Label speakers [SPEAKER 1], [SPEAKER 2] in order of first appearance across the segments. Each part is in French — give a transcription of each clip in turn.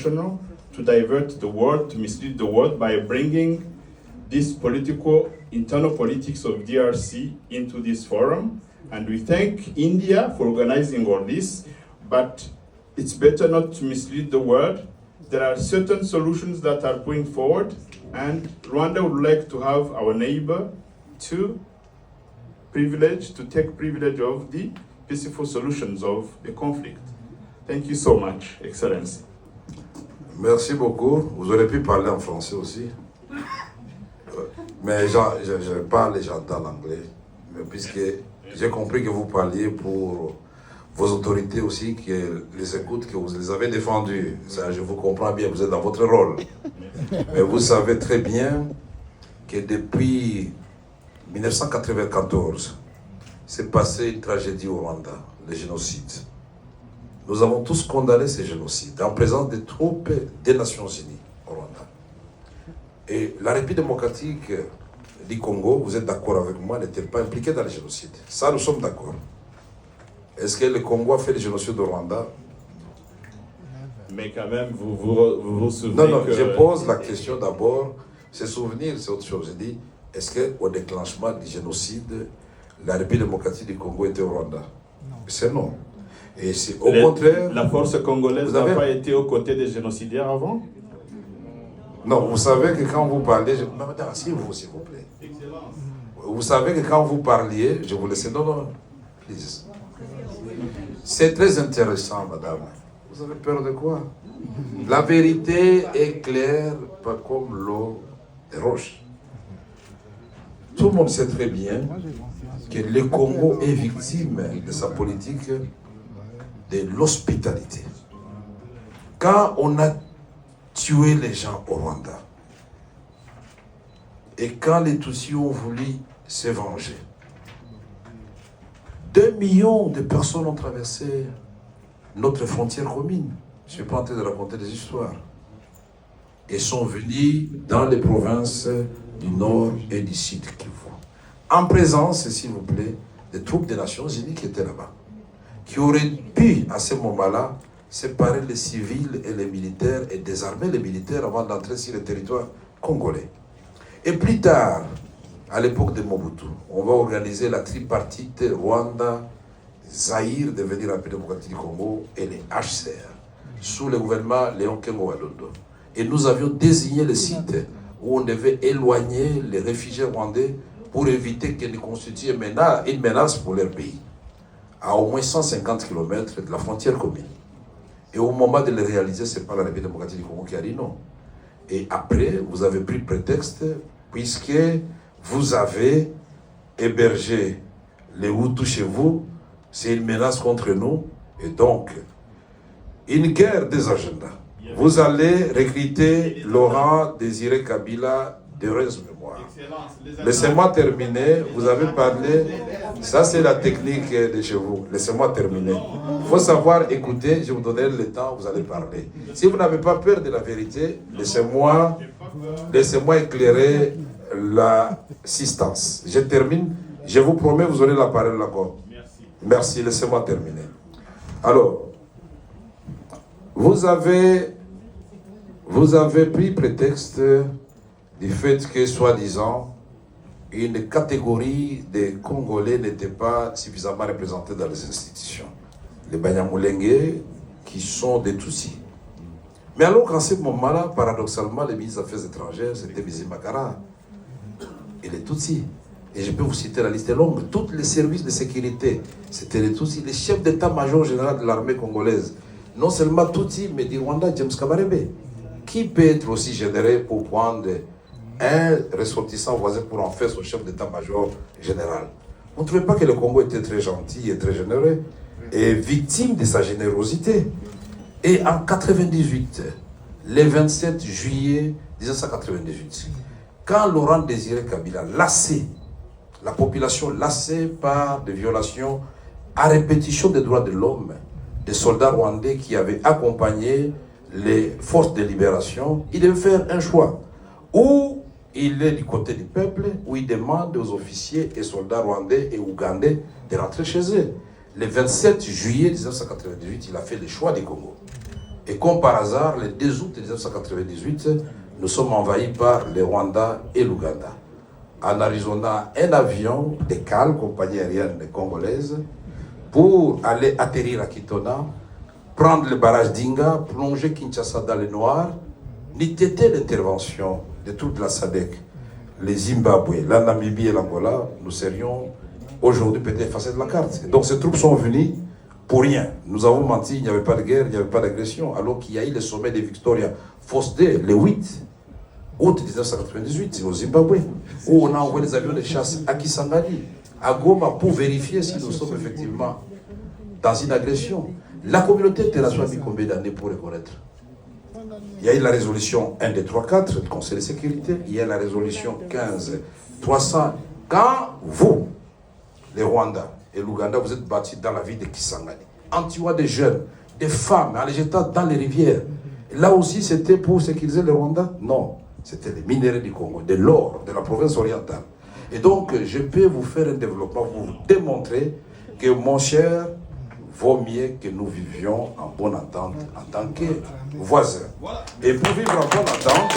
[SPEAKER 1] to divert the world, to mislead the world by bringing this internal politics of DRC into this forum. And we thank India for organizing all this, but it's better not to mislead the world. There are certain solutions that are going forward, and Rwanda would like to have our neighbor to take privilege of the peaceful solutions of the conflict. Thank you so much, Excellency.
[SPEAKER 2] Merci beaucoup. Vous aurez pu parler en français aussi. Mais je parle et j'entends l'anglais. Mais puisque j'ai compris que vous parliez pour vos autorités aussi, qui les écoutent, que vous les avez défendus. Ça, je vous comprends bien, vous êtes dans votre rôle. Mais vous savez très bien que depuis 1994, s'est passé une tragédie au Rwanda, le génocide. Nous avons tous condamné ce génocide en présence des troupes des Nations Unies au Rwanda. Et la République démocratique du Congo, vous êtes d'accord avec moi, n'était pas impliquée dans le génocide. Ça, nous sommes d'accord. Est-ce que le Congo a fait le génocide au Rwanda?
[SPEAKER 1] Mais quand même, vous souvenez
[SPEAKER 2] Non, je pose la question d'abord. Se souvenir, c'est autre chose. Je dis, est-ce qu'au déclenchement du génocide, la République démocratique du Congo était au Rwanda? C'est non. Et c'est au contraire...
[SPEAKER 1] La force congolaise n'a pas été aux côtés des génocidaires avant?
[SPEAKER 2] Non, vous savez que quand vous parlez... Madame, s'il vous plaît. Vous savez que quand vous parliez, je vous laisse... Non, please. C'est très intéressant, madame. Vous avez peur de quoi? La vérité est claire, pas comme l'eau des roches. Tout le monde sait très bien que le Congo est victime de sa politique de l'hospitalité. Quand on a tué les gens au Rwanda, et quand les Tutsis ont voulu se venger, 2 millions de personnes ont traversé notre frontière commune. Je ne suis pas en train de raconter des histoires. Et sont venus dans les provinces du Nord et du Sud Kivu. En présence, s'il vous plaît, des troupes des Nations Unies qui étaient là-bas, qui auraient pu, à ce moment-là, séparer les civils et les militaires et désarmer les militaires avant d'entrer sur le territoire congolais. Et plus tard, à l'époque de Mobutu, on va organiser la tripartite Rwanda, Zaïre, devenir la République démocratique du Congo, et les HCR, sous le gouvernement Léon Kengo Wadondo. Et nous avions désigné le site où on devait éloigner les réfugiés rwandais pour éviter qu'ils ne constituent une menace pour leur pays, à au moins 150 km de la frontière commune. Et au moment de le réaliser, ce n'est pas la République démocratique du Congo qui a dit non. Et après, vous avez pris prétexte, puisque vous avez hébergé les Hutus chez vous, c'est une menace contre nous, et donc, une guerre des agendas. Vous allez recruter Laurent Désiré Kabila d'heureuse mémoire. Laissez-moi terminer, vous avez parlé, ça c'est la technique de chez vous, laissez-moi terminer. Il faut savoir écouter, je vous donnerai le temps, vous allez parler. Si vous n'avez pas peur de la vérité, laissez-moi éclairer l'assistance. Je termine, je vous promets, vous aurez la parole encore. Merci, laissez-moi terminer. Alors, vous avez pris prétexte du fait que, soi-disant, une catégorie de Congolais n'était pas suffisamment représentée dans les institutions. Les Banyamulenge, qui sont des Tutsis. Mais alors qu'en ce moment-là, paradoxalement, le ministre des Affaires étrangères, c'était Bizimakara et les Tutsis. Et je peux vous citer la liste est longue. Tous les services de sécurité, c'était les Tutsis. Les chefs d'état-major général de l'armée congolaise, non seulement Tutsis, mais du Rwanda, James Kabarebe. Qui peut être aussi généreux pour prendre un ressortissant voisin pour en faire son chef d'état-major général? On ne trouvait pas que le Congo était très gentil et très généreux et victime de sa générosité. Et en 1998, le 27 juillet 1998, quand Laurent Désiré Kabila, lassé, la population lassée par des violations à répétition des droits de l'homme, des soldats rwandais qui avaient accompagné les forces de libération, il devait faire un choix. Ou il est du côté du peuple, ou il demande aux officiers et soldats rwandais et ougandais de rentrer chez eux. Le 27 juillet 1998, il a fait le choix du Congo. Et comme par hasard, le 2 août 1998, nous sommes envahis par le Rwanda et l'Ouganda. En Arizona, un avion de CAL, compagnie aérienne congolaise, pour aller atterrir à Kitona, prendre le barrage d'Inga, plonger Kinshasa dans le noir, n'eût été l'intervention de toute la SADC, les Zimbabwe, la Namibie et l'Angola, nous serions aujourd'hui peut-être effacés de la carte. Donc ces troupes sont venues pour rien. Nous avons menti, il n'y avait pas de guerre, il n'y avait pas d'agression, alors qu'il y a eu le sommet de Victoria Falls Day, le 8 août 1998, au Zimbabwe, où on a envoyé des avions de chasse à Kisangani, à Goma, pour vérifier si nous sommes effectivement dans une agression. La communauté internationale a mis combien d'années pour reconnaître? Il y a eu la résolution 1234 du Conseil de sécurité, il y a la résolution 15300. Quand vous, les Rwandais et l'Ouganda, vous êtes bâtis dans la ville de Kisangani, en tuant des jeunes, des femmes, en les jetant dans les rivières, là aussi c'était pour sécuriser les Rwandais? Non, c'était les minéraux du Congo, de l'or, de la province orientale. Et donc, je peux vous faire un développement pour vous démontrer que, mon cher, vaut mieux que nous vivions en bonne entente en tant que voisins. Et pour vivre en bonne entente,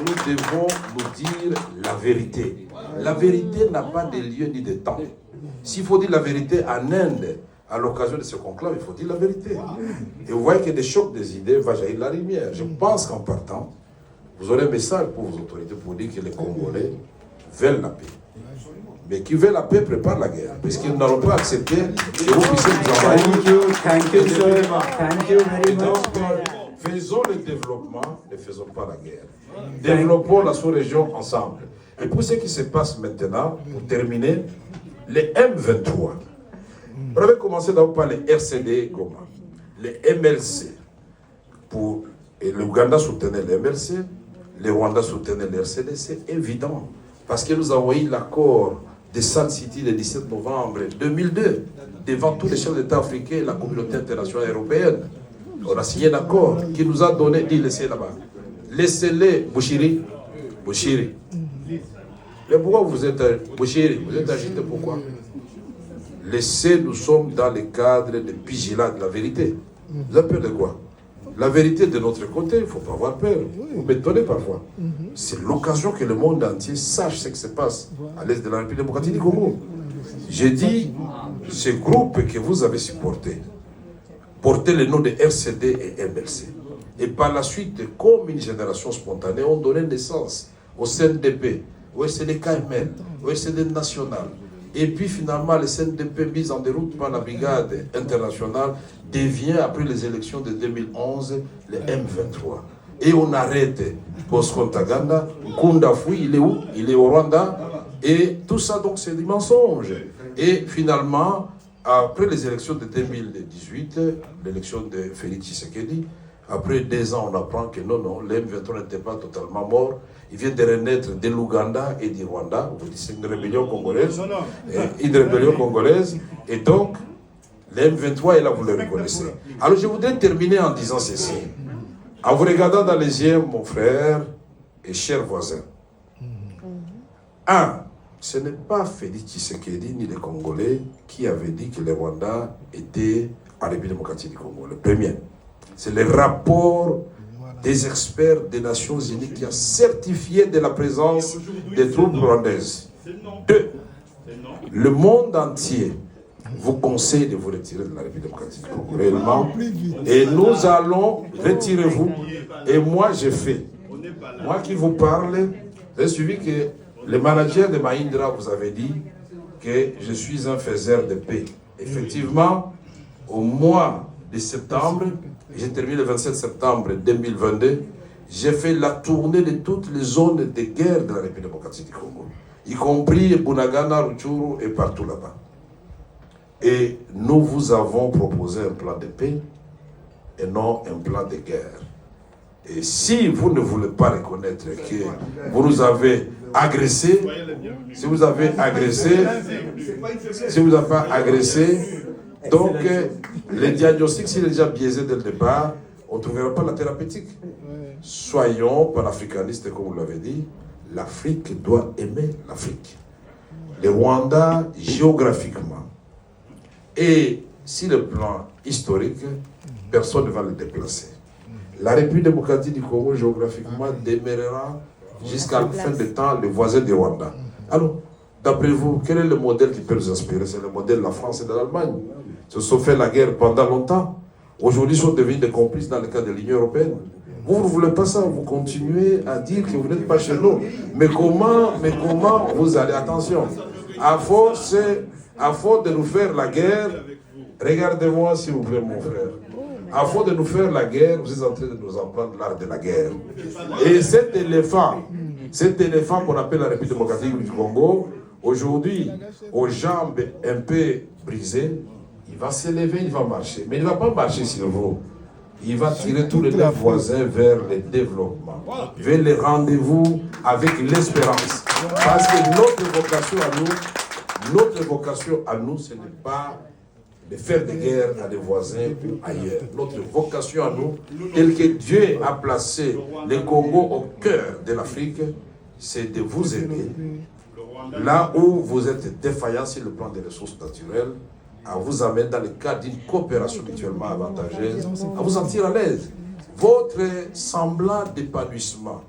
[SPEAKER 2] nous devons nous dire la vérité. La vérité n'a pas de lieu ni de temps. S'il faut dire la vérité en Inde, à l'occasion de ce conclave, il faut dire la vérité. Et vous voyez que des chocs des idées va jaillir la lumière. Je pense qu'en partant, vous aurez un message pour vos autorités pour dire que les Congolais veulent la paix. Mais qui veut la paix prépare la guerre, puisqu'ils n'auront pas accepté que vous puissiez nous envahir.
[SPEAKER 3] Thank you so much. Thank you very
[SPEAKER 2] Et donc,
[SPEAKER 3] much.
[SPEAKER 2] faisons le développement, ne faisons pas la guerre. Développons la sous-région ensemble. Et pour ce qui se passe maintenant, pour terminer, les M23. On avait commencé d'abord par les RCD Goma, les MLC. Et l'Ouganda soutenait les MLC, les Rwandais soutenaient les RCD, c'est évident. Parce que nous avons eu l'accord de Sun City le 17 novembre 2002, devant tous les chefs d'État africains et la communauté internationale européenne. On a signé un accord qui nous a donné, dit laissez là-bas. Laissez-les, Bouchiri. Mais pourquoi vous êtes Bouchiri? Vous êtes agité pourquoi? Laissez, nous sommes dans le cadre de vigilance de la vérité. Vous avez peur de quoi? La vérité de notre côté, il ne faut pas avoir peur. Vous m'étonnez parfois. C'est l'occasion que le monde entier sache ce qui se passe à l'est de la République démocratique du Congo. J'ai dit, ce groupe que vous avez supporté, portait le nom de RCD et MLC. Et par la suite, comme une génération spontanée, ont donné naissance au CNDP, au RCD-KML, au RCD national. Et puis finalement, le CNDP mis en déroute par la brigade internationale devient, après les élections de 2011, le M23. Et on arrête Bosco Ntaganda, Nkunda Fui, il est où? Il est au Rwanda. Et tout ça, donc, c'est des mensonges. Et finalement, après les élections de 2018, l'élection de Félix Tshisekedi, après 2 ans, on apprend que non, le M23 n'était pas totalement mort. Il vient de renaître de l'Ouganda et du Rwanda. C'est une rébellion congolaise. Une rébellion congolaise. Et donc, le M23 est là, vous le reconnaissez. Alors, je voudrais terminer en disant ceci. En vous regardant dans les yeux, mon frère et cher voisin. 1. Ce n'est pas Félix Tshisekedi ni les Congolais qui avaient dit que le Rwanda était en République démocratique du Congo. Le premier. C'est le rapport des experts des Nations Unies qui a certifié de la présence des troupes rwandaises. 2. Le monde entier vous conseille de vous retirer de la République démocratique du Congo, réellement. Et nous allons, retirez-vous. Et moi, j'ai fait. Moi qui vous parle, vous avez suivi que le manager de Mahindra vous avait dit que je suis un faiseur de paix. Effectivement, au mois de septembre, j'ai terminé le 27 septembre 2022, j'ai fait la tournée de toutes les zones de guerre de la République démocratique du Congo, y compris Bunagana, Rutshuru et partout là-bas. Et nous vous avons proposé un plan de paix et non un plan de guerre. Et si vous ne voulez pas reconnaître que vous nous avez agressés, si vous avez agressé, donc le diagnostic, s'il est déjà biaisé dès le départ, on ne trouvera pas la thérapeutique. Soyons panafricanistes, comme vous l'avez dit, l'Afrique doit aimer l'Afrique. Le Rwanda, géographiquement, Et sur le plan historique, personne ne va le déplacer. La République démocratique du Congo, géographiquement, demeurera jusqu'à la fin des temps le voisin du Rwanda. Alors, d'après vous, quel est le modèle qui peut nous inspirer? C'est le modèle de la France et de l'Allemagne. Ils se sont fait la guerre pendant longtemps. Aujourd'hui, ils sont devenus des complices dans le cadre de l'Union européenne. Vous ne voulez pas ça, vous continuez à dire que vous n'êtes pas chez nous. Mais comment vous allez, attention, à force de nous faire la guerre, regardez-moi s'il vous plaît mon frère, à force de nous faire la guerre, vous êtes en train de nous apprendre l'art de la guerre. Et cet éléphant qu'on appelle la République démocratique du Congo, aujourd'hui, aux jambes un peu brisées, il va s'élever, il va marcher. Mais il ne va pas marcher sur vous. Il va tirer tous les voisins vers le développement, vers les rendez-vous avec l'espérance. Parce que notre vocation à nous, ce n'est pas de faire des guerres à des voisins ou ailleurs. Notre vocation à nous, telle que Dieu a placé le Congo au cœur de l'Afrique, c'est de vous aider. Là où vous êtes défaillants sur le plan des ressources naturelles, à vous amener dans le cadre d'une coopération mutuellement avantageuse, à vous sentir à l'aise. Votre semblant d'épanouissement